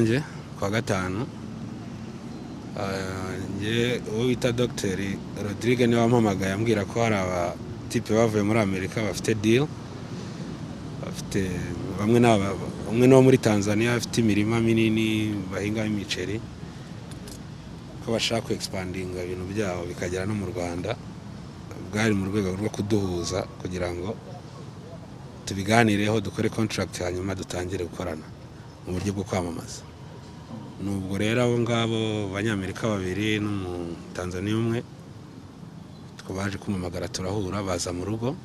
iwanjye kwa gatanu nge uwo bita Dr Rodrigue niwe wampamagaye ambwira ko hari abatipe bavuye muri Amerika bafite deal, bafite bamwe no muri Tanzania bafite imirima minini bahinga imiceri ko bashaka ku expandinga ibintu byabo bikagera no mu Rwanda. Bwari mu rwego rwo kuduhuza kugira ngo tubiganireho dukore contract hanyuma dutangire gukorana mu buryo bwo kwamamaza. Nubwo rero abo ngabo abanyamerika babiri n'umutanzania umwe twabaje kumamagara turahura baza mu rugo.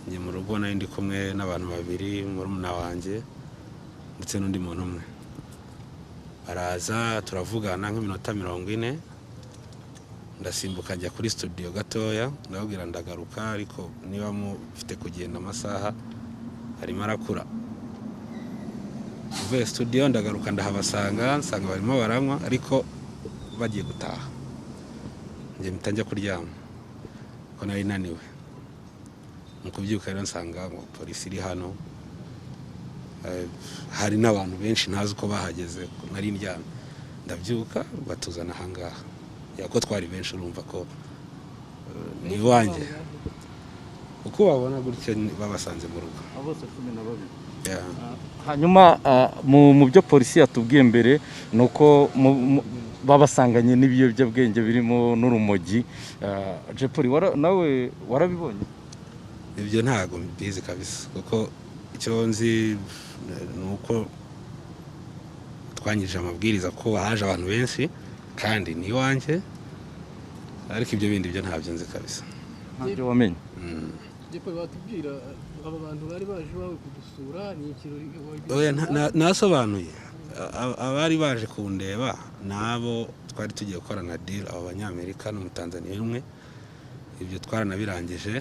Nje mu rugo nari ndi kumwe n'abantu babiri murumuna wanjye ndetse n'undi muntu umwe. Baraza turavugana nk'iminota 40 ndasimbuka njya kuri studio gatoya ndabwira ndagaruka ariko niba mufite kugenda amasaha harimo arakura. Uvuye studio ndagaruka ndahabasanga nsanga barimo baranywa ariko bagiye gutaha. Nje mpita kuryama ko nari naniwe. Mukubyuka rero nsanga polisi iri hano. Hari n'abantu benshi ntazi uko bahageze nari ndyamye. Ndabyuka batuzana ahangaha. Yako twari benshi urumva ko ni iwanjye. Uko babona gutya babasanze mu rugo. Abose 12. Hanyuma mu byo polisi yatubwiye mbere nuko babasanganye n'ibiyobyabwenge birimo n'urumogi. Jepoli nawe warabibonye? Ibyo ntago mbizi kabisa kuko icyo nzi nuko twanyije amabwiriza ko haje abantu benshi kandi ni iwanjye ariko ibyo bindi byo ntabyo nzi kabisa. Ntabyo wamenye? Jepoli batubwira aba bantu bari baje bawe kudusura ni ikirori. Oya nasobanuye abari baje kundeba nabo twari tugiye gukorana deal aba banyamerika n'umutanzania umwe. Ibyo twaranabirangije.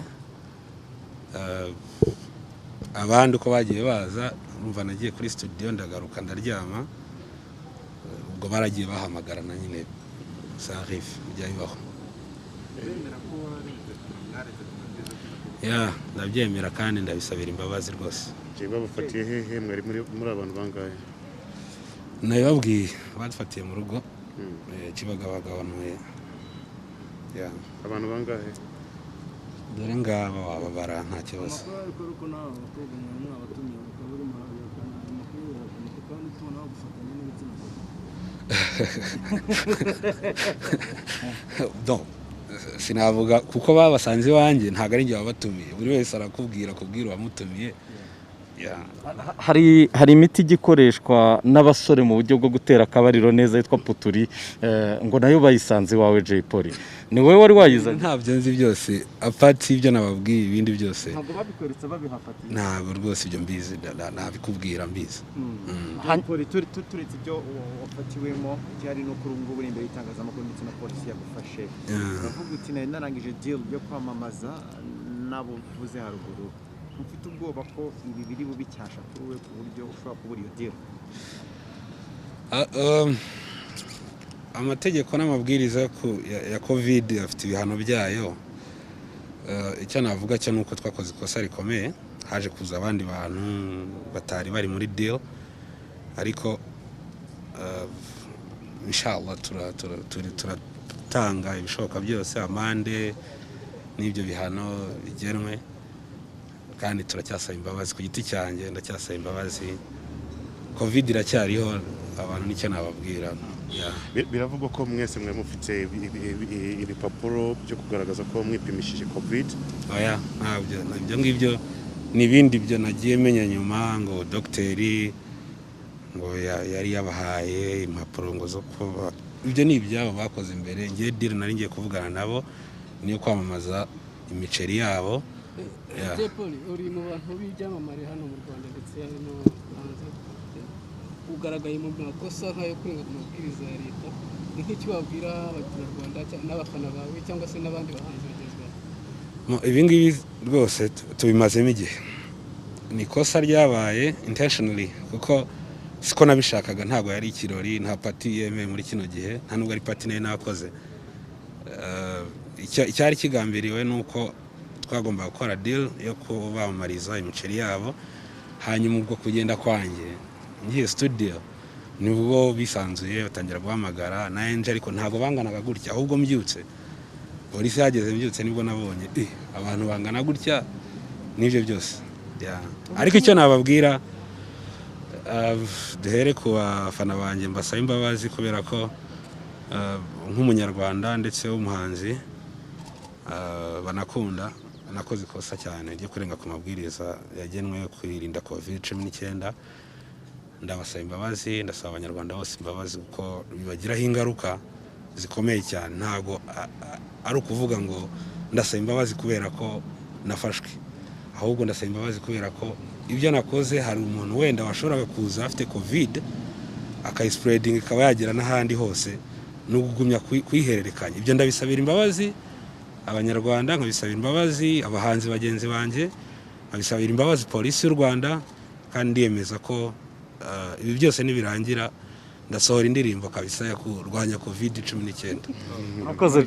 Abandi uko bagiye baza urumva nagiye kuri studio ndagaruka ndaryama. Ubwo baragiye bahamagarana nyine sarif byabibaho. Ndabyemera kandi ndabisabira imbabazi rwose. Babafatiye hehe mwari muri abantu bangahe? Nabibabwiye badufatiye mu rugo Kibagabanuye. Abantu bangahe? Dore ngaba wababara nta kibazo. Sinavuga kuko babasanze iwanjye ntago ari ngiye wabatumiye. Buri wese arakubwira uwamutumiye. Hari imiti igikoreshwa n'abasore mu buryo bwo gutera akabariro neza yitwa puturi ngo nayo bayisanze wawe Jepoli. Ni wowe wari wayizanye? Ntabyo nzi byose apati ibyo nababwiye ibindi byose. Ntabwo babikweretse babihafatiye? Ntabwo rwose ibyo mbizi nabikubwira mbizi. Jepoli turetse ibyo wafatiwemo cyari no kuri ubwo burinde itangazamakuru ndetse na polisi yagufashe. Uravuga uti narangije deal yo kwamamaza nabo vuze haruguru. Ufite ubwoba ko ibi biri bubi cyasha kuwe ku buryo ushobora kubura iyo deal? Amategeko n'amabwiriza ya COVID afite ibihano byayo. Icyo navuga cyo nuko twakoze ikosa rikomeye. Haje kuza abandi bantu batari bari muri deal ariko inshallah turatanga ibishoboka byose amande n'ibyo bihano bigenwe. Kandi turacyasaba imbabazi ku giti cyanjye ndacyasaba imbabazi. COVID iracyariho abantu nicyo nababwira. Biravugwa ko mwese mwe mufite ibipapuro byo kugaragaza ko mwipimishije COVID? Oya ntabyo ngibyo nibindi byo nagiye menya nyuma ngo docteri ngo yari yabahaye impapuro ngo zo kuba ibyo ni ibyabo bakoze imbere. Ngiye deal nari ngiye kuvugana nabo niyo kwamamaza imiceri yabo. Jepoli uri mu bantu b'ibyamamare hano mu Rwanda ndetse no hanze. Ugaragaye mu makosa nkayo kurenga ku mabwiriza ya leta. Ni nk'iki wabwira abanyarwanda n'abafana bawe cyangwa se n'abandi bahanzi bagezweho? Ibi ngibi rwose tubimazemo igihe. Ni ikosa ryabaye intentionally kuko siko nabishakaga. Ntabwo yari ikirori, nta party yemeye muri kino gihe, nta nubwo ari party nayo nakoze. Icyari kigambiriwe nuko twagomba gukora deal yo kubamamariza imiceri yabo. Hanyuma ubwo kugenda kwanjye ngiye studio nibwo bisanzuye batangira guhamagara nanjye ariko ntago banganaga gutya ahubwo mbyutse polisi yageze mbyutse nibwo nabonye abantu bangana gutya n'ibyo byose ariko icyo nababwira duhere ku bafana banjye mbasaba imbabazi kubera ko nk'umunyarwanda ndetse w'umuhanzi banakunda nakoze ikosa cyane ryo kurenga ku mabwiriza yagenwe kwirinda COVID-19 ndabasaba imbabazi ndasaba abanyarwanda bose imbabazi kuko bibagiraho ingaruka zikomeye cyane ntago ari ukuvuga ngo ndasaba imbabazi kubera ko nafashwe ahubwo ndasaba imbabazi kubera ko ibyo nakoze hari umuntu wenda washoboraga kuza afite COVID akayispreading ikaba yagera n'ahandi hose no kugumya kwihererekanya ibyo ndabisabira imbabazi abanyarwanda nkabisabira imbabazi abahanzi bagenzi banje nkabisabira imbabazi polisi y'u Rwanda kandi ndiyemeza ko ibi byose nibirangira ndasohora indirimbo kabisa yo kurwanya COVID-19. Murakoze.